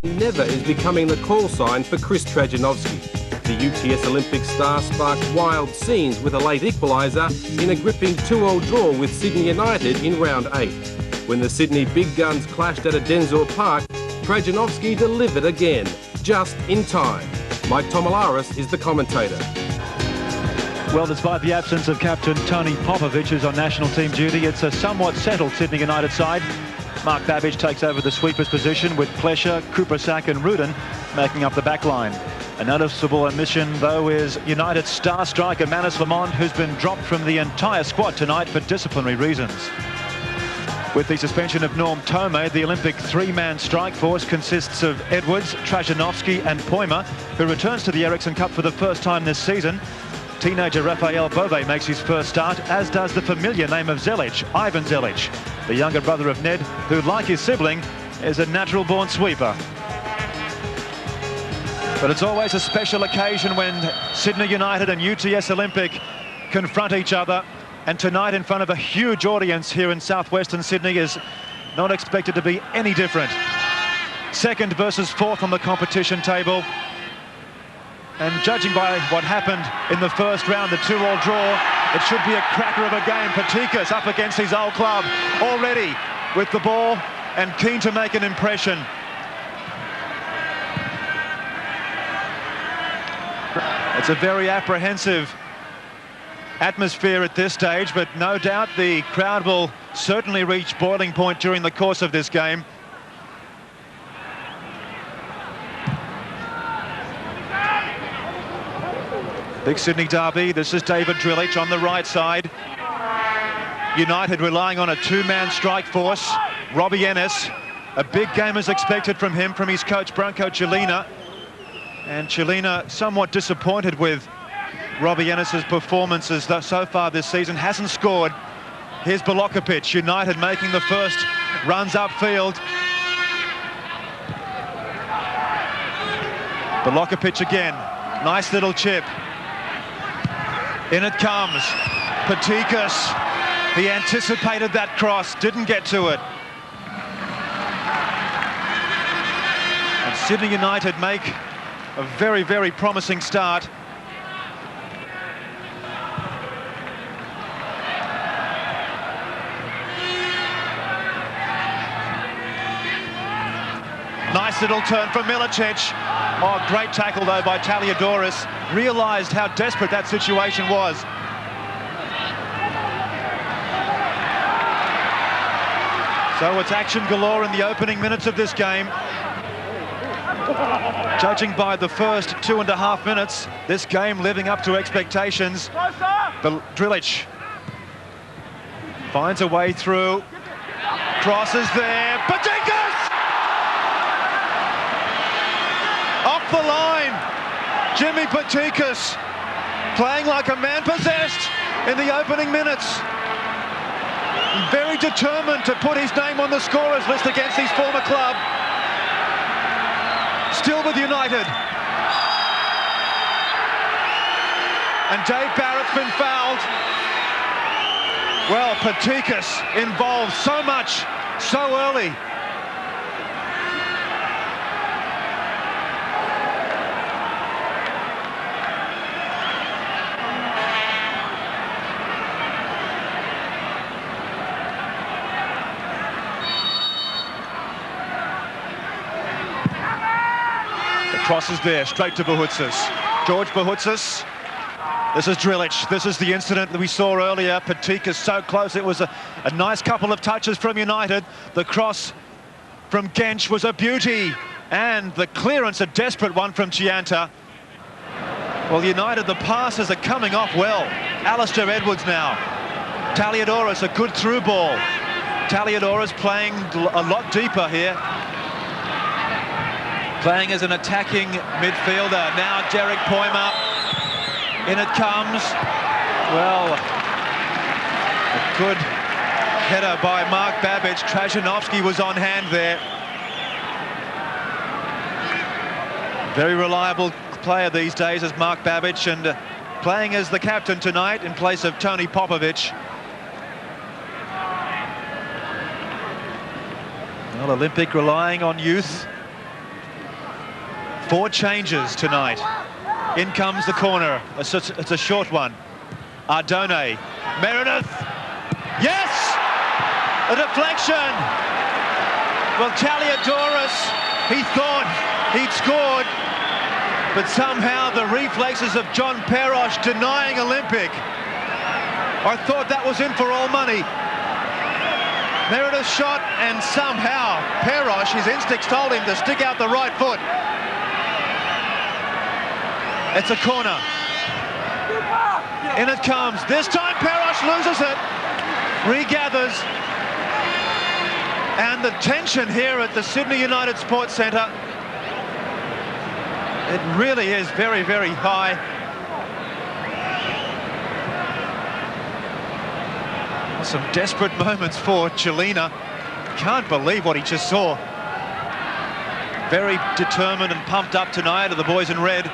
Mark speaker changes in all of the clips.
Speaker 1: never is becoming the call sign for Kris Trajanovski. The UTS Olympic star sparked wild scenes with a late equaliser in a gripping 2-2 draw with Sydney United in round 8. When the Sydney big guns clashed at a Densor Park, Trajanovski delivered again, just in time. Mike Tomalaris is the commentator.
Speaker 2: Well, despite the absence of captain Tony Popovic, who's on national team duty, it's a somewhat settled Sydney United side. Mark Babic takes over the sweeper's position with Plesa, Kupresak and Rudan making up the back line. A noticeable omission, though, is United star striker Manis Lamont, who's been dropped from the entire squad tonight for disciplinary reasons. With the suspension of Norm Tomé, the Olympic three-man strike force consists of Edwards, Trajanovski and Poima, who returns to the Ericsson Cup for the first time this season. Teenager Raphael Bove makes his first start, as does the familiar name of Zelic, Ivan Zelic, the younger brother of Ned, who, like his sibling, is a natural-born sweeper. But it's always a special occasion when Sydney United and UTS Olympic confront each other. And tonight, in front of a huge audience here in southwestern Sydney, is not expected to be any different. Second versus fourth on the competition table. And judging by what happened in the first round, the 2-2 draw, it should be a cracker of a game. Patikas up against his old club, already with the ball and keen to make an impression. It's a very apprehensive atmosphere at this stage, but no doubt the crowd will certainly reach boiling point during the course of this game. Big Sydney derby. This is David Zdrilic on the right side. United relying on a two-man strike force. Robbie Enes. A big game is expected from him, from his coach Branko Chelina. And Chelina somewhat disappointed with Robbie Enes's performances so far this season. Hasn't scored. Here's Bilokapic. United making the first runs upfield. Bilokapic again. Nice little chip. In it comes. Patikas. He anticipated that cross, didn't get to it. And Sydney United make a very, very promising start. Nice little turn from Milicic. Oh, great tackle, though, by Taliadoros. Realised how desperate that situation was. So it's action galore in the opening minutes of this game. Judging by the first 2.5 minutes, this game living up to expectations. Zdrilic finds a way through. Crosses there. Patikas! Off the line. Jimmy Patikas playing like a man possessed in the opening minutes. Very determined to put his name on the scorers list against his former club. Still with United. And Dave Barrett's been fouled. Well, Patikas involved so much, so early. Crosses there, straight to Bouhoutsos. George Bouhoutsos. This is Zdrilic. This is the incident that we saw earlier. Patikas so close. It was a nice couple of touches from United. The cross from Genc was a beauty. And the clearance, a desperate one from Ciantar. Well, United, the passes are coming off well. Alistair Edwards now. Taliadoros, a good through ball. Taliadoros playing a lot deeper here. Playing as an attacking midfielder. Now Derek Poima. In it comes. Well, a good header by Mark Babic. Trajanovski was on hand there. Very reliable player these days as Mark Babic, and playing as the captain tonight in place of Tony Popovic. Well, Olympic relying on youth. 4 changes tonight. In comes the corner. It's a short one. Ardone. Meredith. Yes! A deflection. Well, Taliadoros, he thought he'd scored, but somehow the reflexes of John Perosh denying Olympic. I thought that was in for all money. Meredith shot, and somehow Perosh, his instincts told him to stick out the right foot. It's a corner. In it comes. This time Perosh loses it. Regathers. And the tension here at the Sydney United Sports Centre, it really is very, very high. Some desperate moments for Chelina. Can't believe what he just saw. Very determined and pumped up tonight are the boys in red.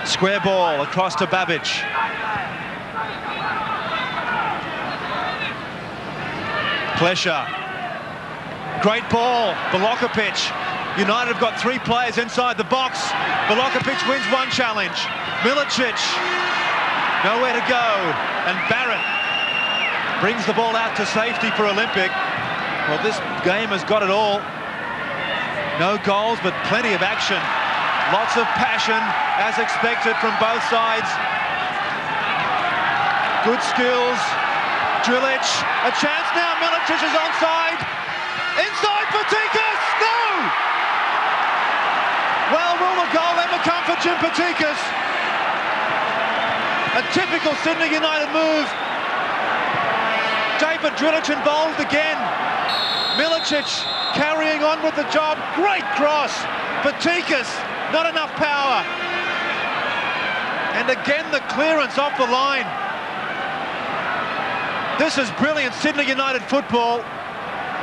Speaker 2: Square ball across to Babic. Plesa. Great ball. Bilokapic. United have got 3 players inside the box. Bilokapic wins 1 challenge. Milicic. Nowhere to go. And Barrett brings the ball out to safety for Olympic. Well, this game has got it all. No goals, but plenty of action. Lots of passion, as expected from both sides. Good skills. Zdrilic, a chance now. Milicic is onside. Inside Patikas. No! Well, will the goal ever come for Jim Patikas? A typical Sydney United move. Zdrilic involved again. Milicic carrying on with the job. Great cross. Patikas, not enough power. And again the clearance off the line. This is brilliant Sydney United football.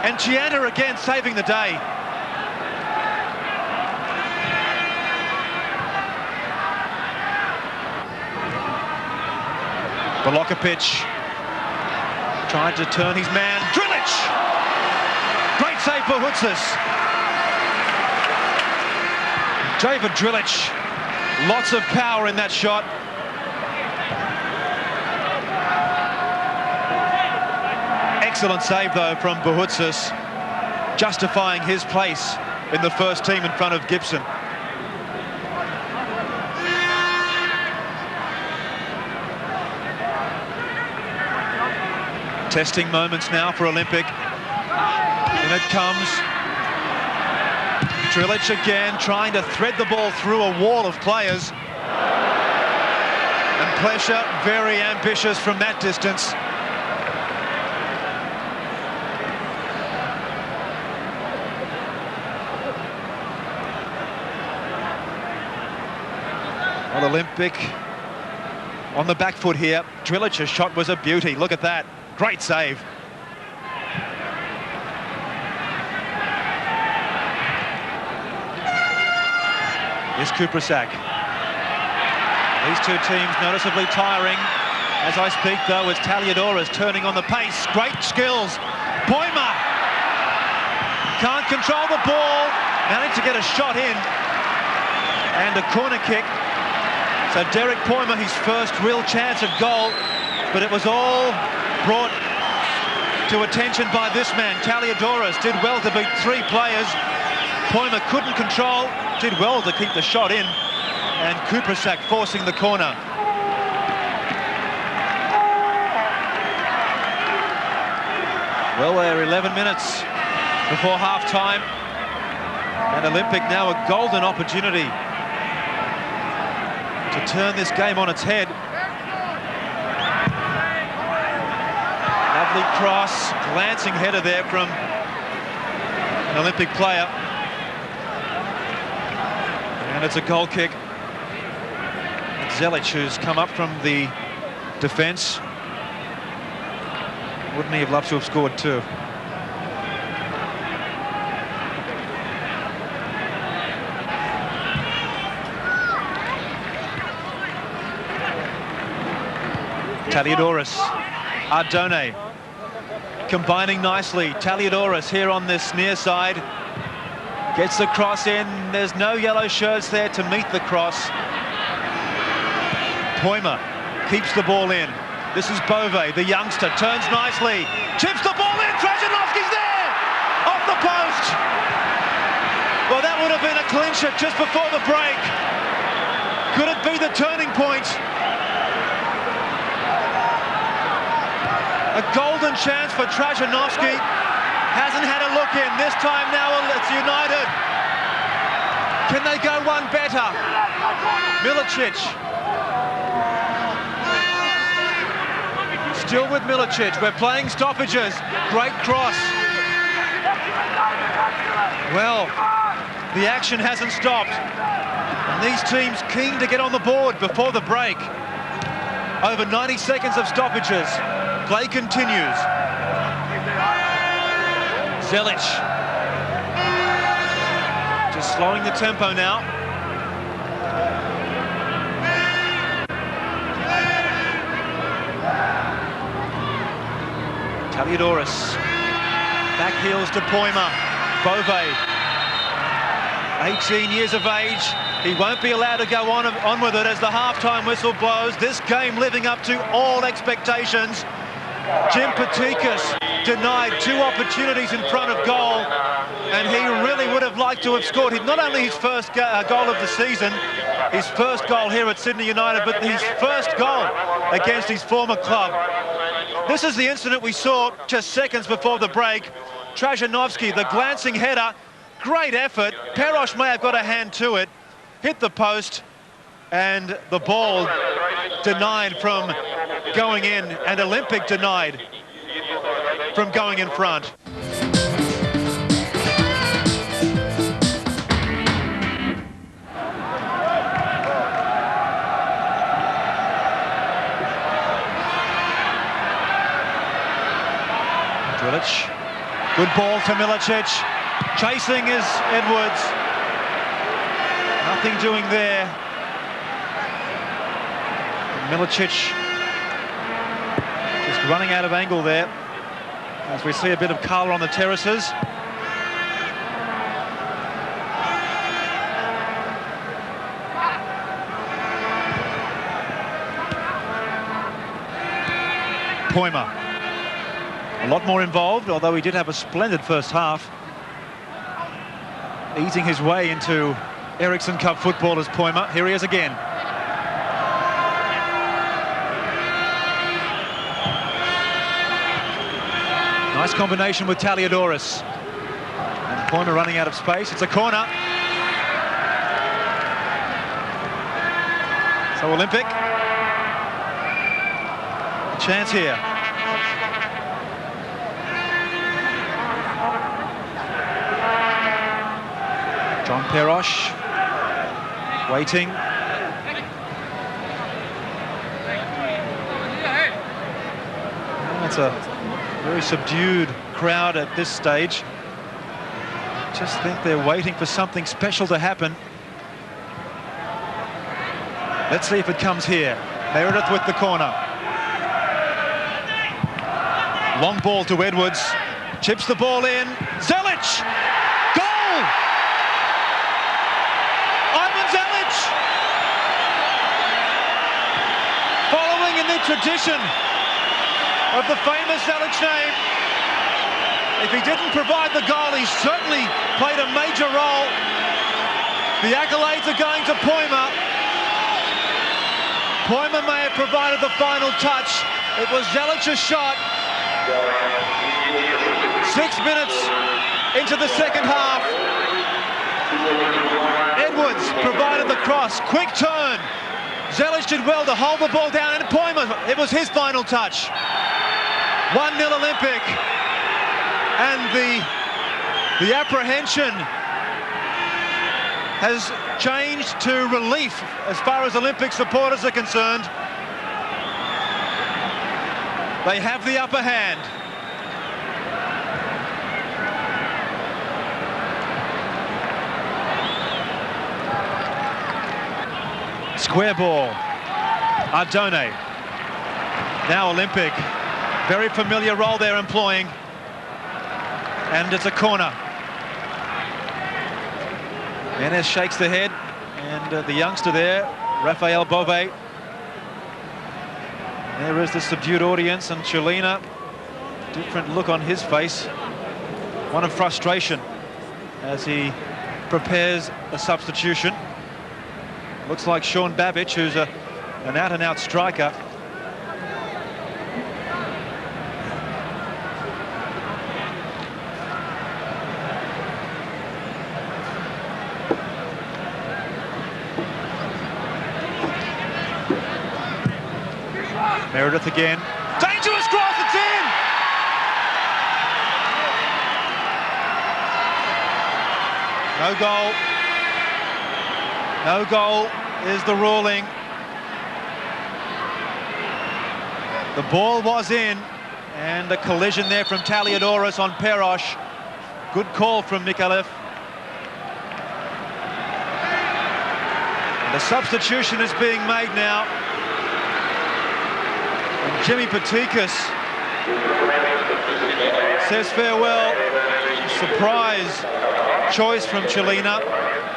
Speaker 2: And Ciantar again saving the day. Bilokapic tried to turn his man. Zdrilic! Great save for Bouhoutsos. Zdrilic. Lots of power in that shot. Excellent save though from Bouhoutsos, justifying his place in the first team in front of Gibson. Testing moments now for Olympic. In it comes. Zdrilic again, trying to thread the ball through a wall of players. And Plesa very ambitious from that distance. Well, Olympic on the back foot here. Zdrilic's shot was a beauty. Look at that. Great save. Here's Kupresak. These two teams noticeably tiring. As I speak, though, it's Taliadoros turning on the pace. Great skills. Poima can't control the ball. Managed to get a shot in. And a corner kick. So Derek Poima, his first real chance at goal. But it was all brought to attention by this man. Taliadoros did well to beat 3 players. Poima couldn't control, did well to keep the shot in, and Kupresak forcing the corner. Well, we're 11 minutes before half-time, and Olympic now a golden opportunity to turn this game on its head. Lovely cross, glancing header there from an Olympic player. And it's a goal kick. And Zelic, who's come up from the defence. Wouldn't he have loved to have scored too? Taliadoros, Ardone, combining nicely. Taliadoros here on this near side. Gets the cross in. There's no yellow shirts there to meet the cross. Poima keeps the ball in. This is Bove, the youngster, turns nicely, chips the ball in, Trajanovski's there! Off the post! Well, that would have been a clincher just before the break. Could it be the turning point? A golden chance for Trajanovski. Hasn't had a look in. This time now it's United. Can they go one better? Milicic. Still with Milicic. We're playing stoppages. Great cross. Well, the action hasn't stopped. And these teams keen to get on the board before the break. Over 90 seconds of stoppages. Play continues. Zelic. Just slowing the tempo now. Taliadoros. Back heels to Poima. Bove. 18 years of age. He won't be allowed to go on with it as the halftime whistle blows. This game living up to all expectations. Jim Patikas denied 2 opportunities in front of goal, and he really would have liked to have scored. Not only his first goal of the season, his first goal here at Sydney United, but his first goal against his former club. This is the incident we saw just seconds before the break. Trajanovski, the glancing header, great effort. Perosh may have got a hand to it, hit the post, and the ball denied from going in, and Olympic denied from going in front. Zdrilic, good ball to Milicic, chasing is Edwards, nothing doing there. Milicic just running out of angle there as we see a bit of colour on the terraces. Poima, a lot more involved, although he did have a splendid first half. Easing his way into Ericsson Cup football as Poima. Here he is again. Nice combination with Taliadoros. And Poima running out of space. It's a corner. So Olympic. A chance here. John Perosh. Waiting. That's a very subdued crowd at this stage. Just think they're waiting for something special to happen. Let's see if it comes here. Meredith with the corner. Long ball to Edwards. Chips the ball in. Zelic! Goal! Zelic! Following in the tradition of the famous Zelic name. If he didn't provide the goal, he certainly played a major role. The accolades are going to Poima. Poima may have provided the final touch. It was Zelic's shot. 6 minutes into the second half. Edwards provided the cross. Quick turn. Zelic did well to hold the ball down, and Poima, it was his final touch. 1-0 Olympic. And the apprehension has changed to relief as far as Olympic supporters are concerned. They have the upper hand. Square ball. Ardone. Now Olympic. Very familiar role they're employing. And it's a corner. Enes shakes the head, and the youngster there, Raphael Bove. There is the subdued audience, and Chelina, different look on his face, one of frustration as he prepares a substitution. Looks like Sean Babic, who's an out-and-out striker. Meredith again. Dangerous cross, it's in! No goal. No goal is the ruling. The ball was in, and a collision there from Taliadoros on Perosh. Good call from Micallef. The substitution is being made now. And Jimmy Patikas says farewell. Surprise choice from Chelina.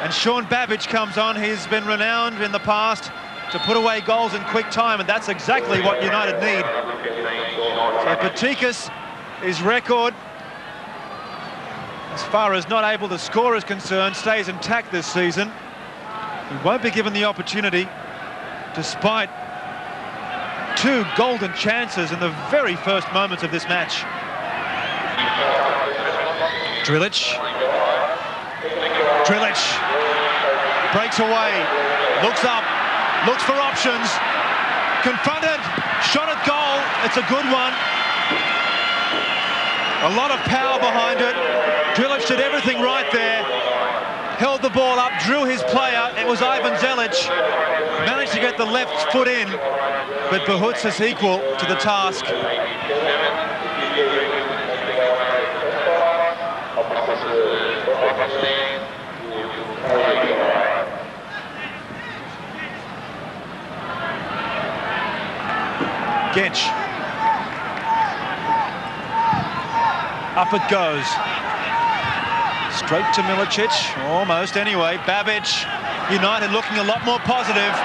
Speaker 2: And Sean Babic comes on. He's been renowned in the past to put away goals in quick time, and that's exactly what United need. So Patikas, his record, as far as not able to score is concerned, stays intact this season. He won't be given the opportunity, despite 2 golden chances in the very first moments of this match. Zdrilic breaks away, looks up, looks for options, confronted, shot at goal. It's a good one. A lot of power behind it. Zdrilic did everything right there. Held the ball up, drew his player. It was Ivan Zelic. Managed to get the left foot in, but Bouhoutsos equal to the task. Genc. Up it goes. Straight to Milicic, almost anyway. Babic, United looking a lot more positive.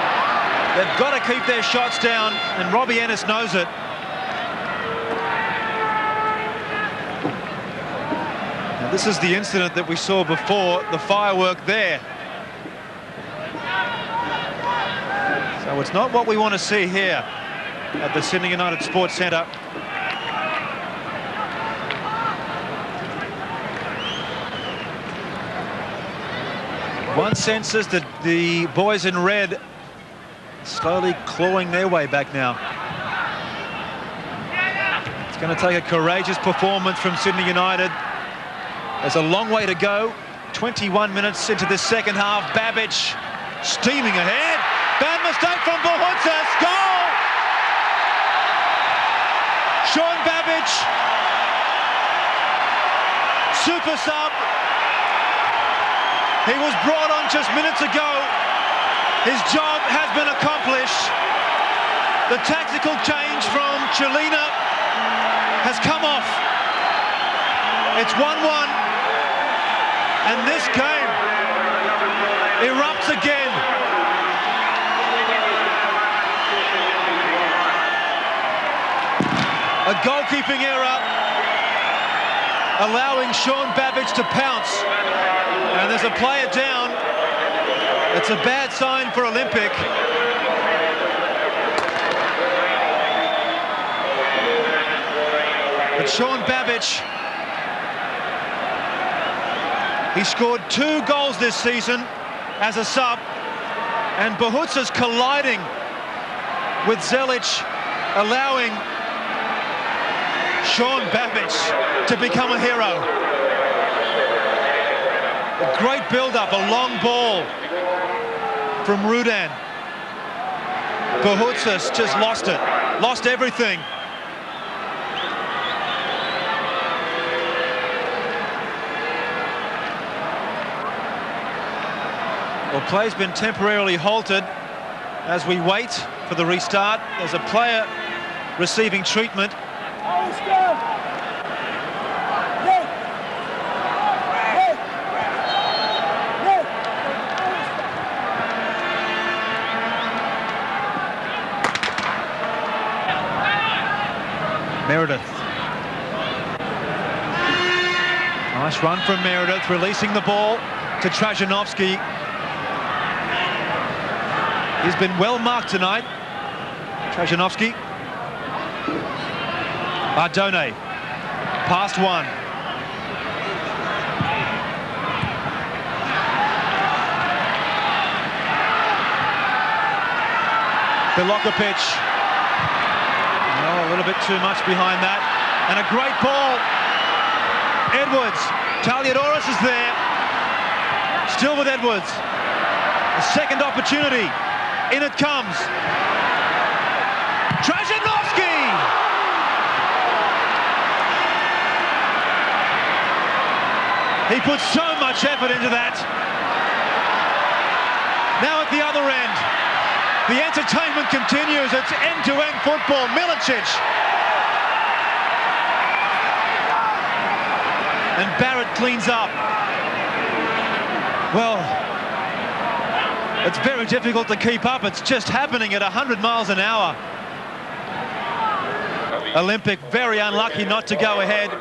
Speaker 2: They've got to keep their shots down, and Robbie Enes knows it. Now, this is the incident that we saw before, the firework there. So it's not what we want to see here at the Sydney United Sports Centre. One senses that the boys in red slowly clawing their way back now. It's going to take a courageous performance from Sydney United. There's a long way to go. 21 minutes into this second half. Babic steaming ahead. Bad mistake from Bouhoutsos. Goal! Sean Babic, super sub. He was brought on just minutes ago. His job has been accomplished. The tactical change from Chelina has come off. It's 1-1. And this game erupts again. A goalkeeping error, allowing Sean Babic to pounce. And there's a player down. It's a bad sign for Olympic. But Sean Babic, he scored 2 goals this season as a sub, and Bouhoutsos colliding with Zelic, allowing Sean Babic to become a hero. A great build-up, a long ball from Rudan. Bouhoutsos just lost it, lost everything. Well, play's been temporarily halted as we wait for the restart. There's a player receiving treatment. Meredith. Nice run from Meredith, releasing the ball to Trajanovski. He's been well marked tonight. Trajanovski. Ardone. Past one. Bilokapic. Oh, a little bit too much behind that. And a great ball. Edwards. Taliadoros is there. Still with Edwards. A second opportunity. In it comes. Trajanovski! He put so much effort into that. Now at the other end. The entertainment continues. It's end-to-end football. Milicic. And Barrett cleans up. Well, it's very difficult to keep up. It's just happening at 100 miles an hour. Olympic very unlucky not to go ahead.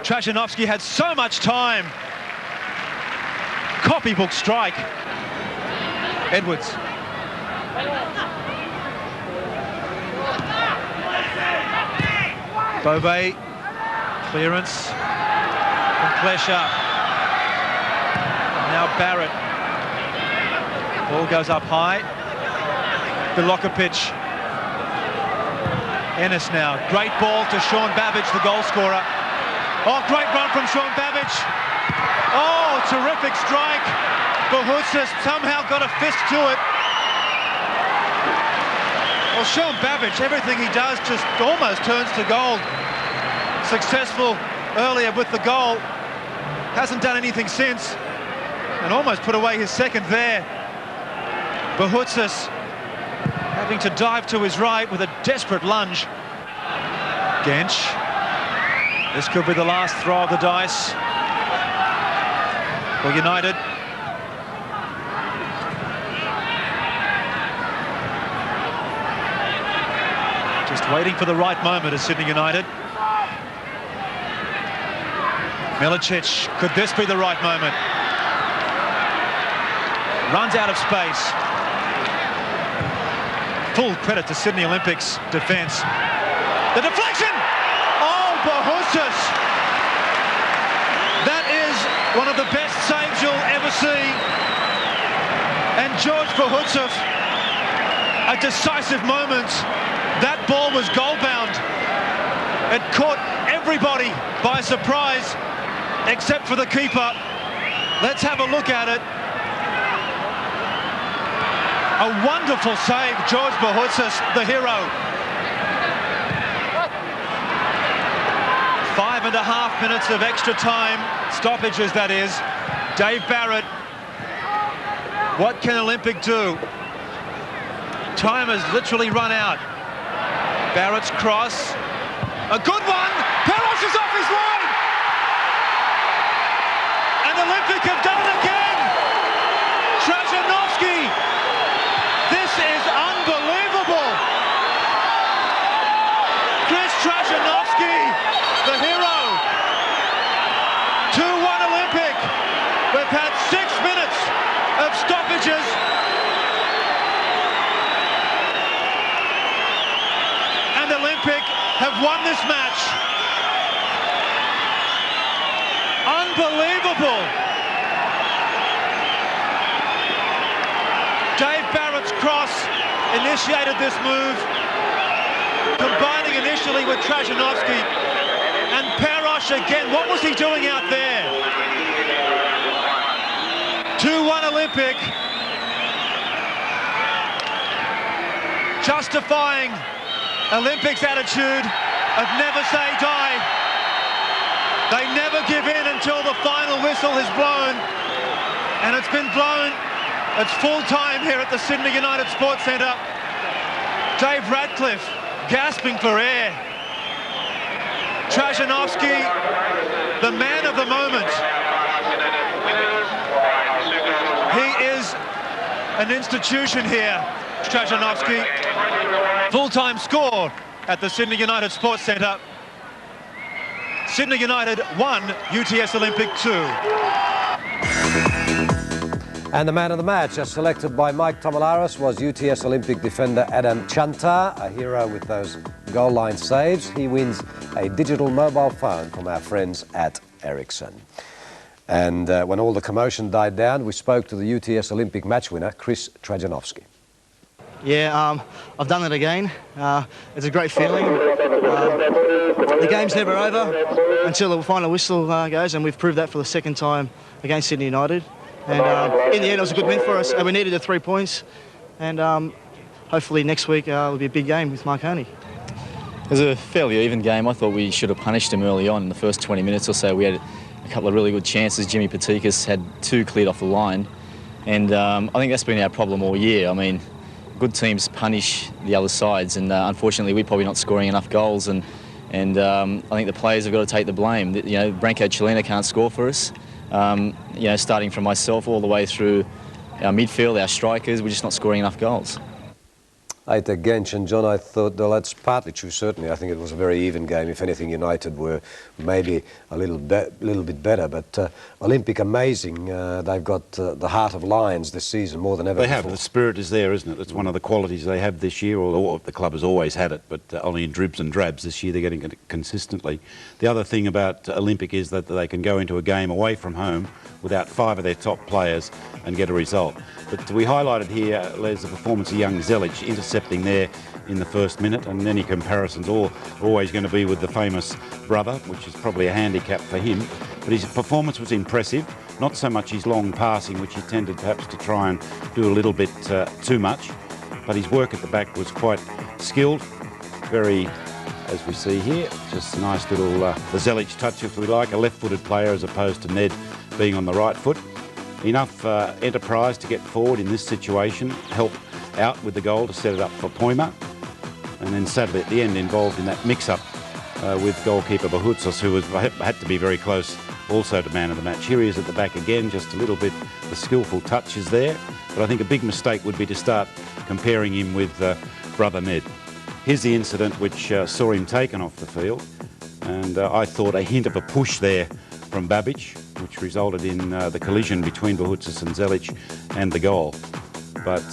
Speaker 2: Trajanovski had so much time. Copybook strike. Edwards. Bove. Clearance. From Plesa. Now Barrett. Ball goes up high. Bilokapic. Enes now. Great ball to Babic, the goal scorer. Oh, great run from Babic. Oh, terrific strike. Bouhoutsos somehow got a fist to it. Well, Babic, everything he does just almost turns to gold. Successful earlier with the goal. Hasn't done anything since. And almost put away his second there. Bouhoutsos having to dive to his right with a desperate lunge. Genc. This could be the last throw of the dice for United. Just waiting for the right moment as Sydney United. Milicic, could this be the right moment? Runs out of space. Full credit to Sydney Olympics defence. The deflection! Oh, Bouhoutsos! That is one of the best saves you'll ever see. And Bouhoutsos, a decisive moment. That ball was goal-bound. It caught everybody by surprise, except for the keeper. Let's have a look at it. A wonderful save, Bouhoutsos, the hero. 5.5 minutes of extra time, stoppages that is. Dave Barrett, what can Olympic do? Time has literally run out. Barrett's cross, a good one. Perosh is off his line. And Olympic have done it again. Trajanovski. This is unbelievable. Kris Trajanovski, the hero. 2-1 Olympic. We've had 6 minutes of stoppages. And Olympic have won this match. Unbelievable. Dave Barrett's cross initiated this move, combining initially with Trajanovski. And Perosh again, what was he doing out there? 2-1 Olympic. Justifying Olympics' attitude of never say die. They never give in until the final whistle is blown. And it's been blown. It's full time here at the Sydney United Sports Centre. Dave Radcliffe gasping for air. Trajanovski, the man of the moment. He is an institution here, Trajanovski. Full-time score at the Sydney United Sports Centre. Sydney United 1, UTS Olympic 2.
Speaker 3: And the man of the match, as selected by Mike Tomalaris, was UTS Olympic defender Adam Ciantar, a hero with those goal line saves. He wins a digital mobile phone from our friends at Ericsson. And when all the commotion died down, we spoke to the UTS Olympic match winner, Kris Trajanovski.
Speaker 4: Yeah, I've done it again. It's a great feeling. The game's never over until the final whistle goes, and we've proved that for the second time against Sydney United. And in the end, it was a good win for us, and we needed the 3 points. And hopefully next week will be a big game with Marconi.
Speaker 5: It was a fairly even game. I thought we should have punished him early on in the first 20 minutes or so. We had a couple of really good chances. Jimmy Patikas had 2 cleared off the line. And I think that's been our problem all year. I mean, good teams punish the other sides, and unfortunately we're probably not scoring enough goals. And I think the players have got to take the blame. You know, Branko Chelina can't score for us. You know, starting from myself all the way through our midfield, our strikers, we're just not scoring enough goals.
Speaker 3: Aytec, Genc and John, I thought, well, that's partly true, certainly. I think it was a very even game. If anything, United were maybe a little bit better. But Olympic, amazing. They've got the heart of lions this season more than ever
Speaker 6: They
Speaker 3: before.
Speaker 6: have. The spirit is there, isn't it? It's one of the qualities they have this year. Or the club has always had it, but only in dribs and drabs. This year they're getting it consistently. The other thing about Olympic is that they can go into a game away from home without 5 of their top players and get a result. But we highlighted here, Les, the performance of young Zelic intercepting there in the first minute, and any comparisons are always going to be with the famous brother, which is probably a handicap for him. But his performance was impressive, not so much his long passing, which he tended perhaps to try and do a little bit too much, but his work at the back was quite skilled, very, as we see here, just a nice little the Zelic touch, if we like, a left-footed player as opposed to Ned being on the right foot. Enough enterprise to get forward in this situation, help out with the goal to set it up for Poima, and then sadly at the end involved in that mix-up with goalkeeper Bouhoutsos, who had to be very close also to man of the match. Here he is at the back again, just a little bit, the skillful touch is there, but I think a big mistake would be to start comparing him with brother Ned. Here's the incident which saw him taken off the field, and I thought a hint of a push there from Babic, which resulted in the collision between Bouhoutsos and Zelic and the goal. But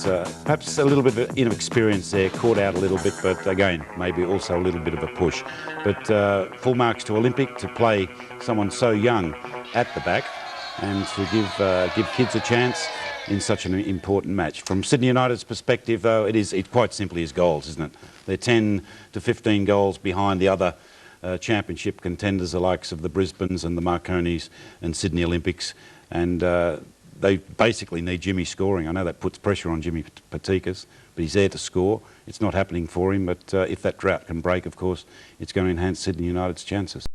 Speaker 6: perhaps a little bit of inexperience there, caught out a little bit, but again, maybe also a little bit of a push. But full marks to Olympic to play someone so young at the back and to give kids a chance in such an important match. From Sydney United's perspective, though, it quite simply is goals, isn't it? They're 10 to 15 goals behind the other championship contenders, the likes of the Brisbanes and the Marconis and Sydney Olympics, and they basically need Jimmy scoring. I know that puts pressure on Jimmy Patikas, but he's there to score. It's not happening for him, but if that drought can break, of course, it's going to enhance Sydney United's chances.